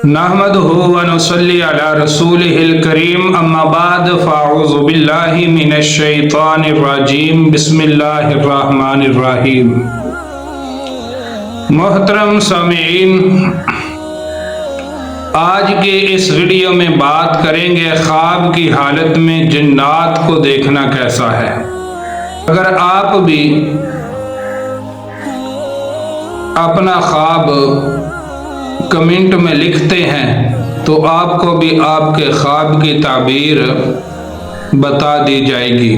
نحمدہ ونصلی علی رسولہ الکریم اما بعد فاعوذ باللہ من الشیطان الرجیم بسم اللہ الرحمن الرحیم۔ محترم سامعین، آج کے اس ویڈیو میں بات کریں گے خواب کی حالت میں جنات کو دیکھنا کیسا ہے۔ اگر آپ بھی اپنا خواب کمنٹ میں لکھتے ہیں تو آپ کو بھی آپ کے خواب کی تعبیر بتا دی جائے گی۔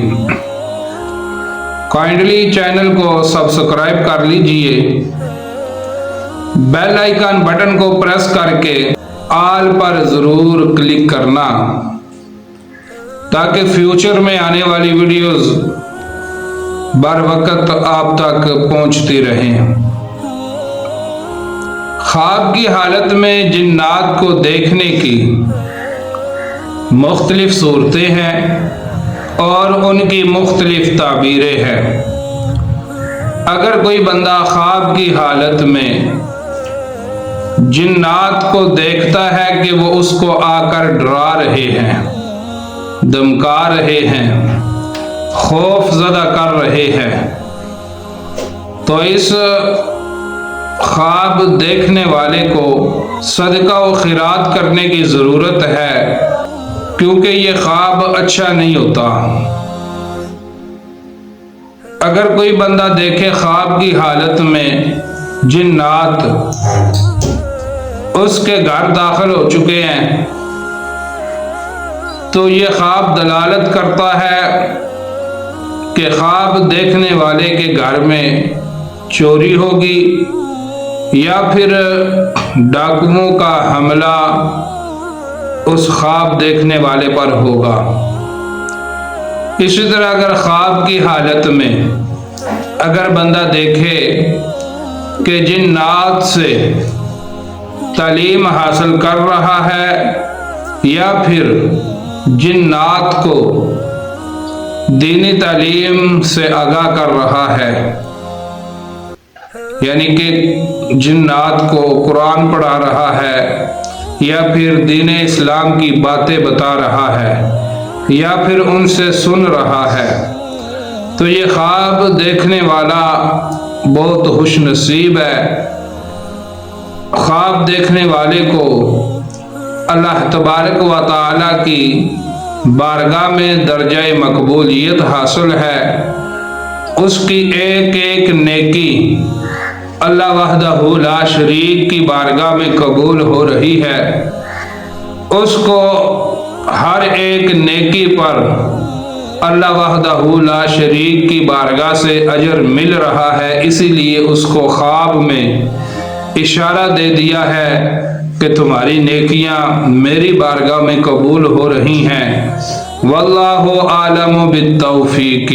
کائنڈلی چینل کو سبسکرائب کر لیجئے، بیل آئیکن بٹن کو پریس کر کے آل پر ضرور کلک کرنا تاکہ فیوچر میں آنے والی ویڈیوز بر وقت آپ تک پہنچتی رہیں۔ خواب کی حالت میں جنات کو دیکھنے کی مختلف صورتیں ہیں اور ان کی مختلف تعبیریں ہیں۔ اگر کوئی بندہ خواب کی حالت میں جنات کو دیکھتا ہے کہ وہ اس کو آ کر ڈرا رہے ہیں، دھمکا رہے ہیں، خوف زدہ کر رہے ہیں، تو اس خواب دیکھنے والے کو صدقہ و خیرات کرنے کی ضرورت ہے، کیونکہ یہ خواب اچھا نہیں ہوتا۔ اگر کوئی بندہ دیکھے خواب کی حالت میں جنات اس کے گھر داخل ہو چکے ہیں تو یہ خواب دلالت کرتا ہے کہ خواب دیکھنے والے کے گھر میں چوری ہوگی یا پھر ڈاکوؤں کا حملہ اس خواب دیکھنے والے پر ہوگا۔ اسی طرح اگر خواب کی حالت میں اگر بندہ دیکھے کہ جنات سے تعلیم حاصل کر رہا ہے یا پھر جنات کو دینی تعلیم سے آگاہ کر رہا ہے، یعنی کہ جنات کو قرآن پڑھا رہا ہے یا پھر دین اسلام کی باتیں بتا رہا ہے یا پھر ان سے سن رہا ہے، تو یہ خواب دیکھنے والا بہت خوش نصیب ہے۔ خواب دیکھنے والے کو اللہ تبارک و تعالی کی بارگاہ میں درجہ مقبولیت حاصل ہے۔ اس کی ایک ایک نیکی اللہ وحدہ لا شریک کی بارگاہ میں قبول ہو رہی ہے۔ اس کو ہر ایک نیکی پر اللہ وحدہ لا شریک کی بارگاہ سے اجر مل رہا ہے، اسی لیے اس کو خواب میں اشارہ دے دیا ہے کہ تمہاری نیکیاں میری بارگاہ میں قبول ہو رہی ہیں۔ واللہ عالم بالتوفیق۔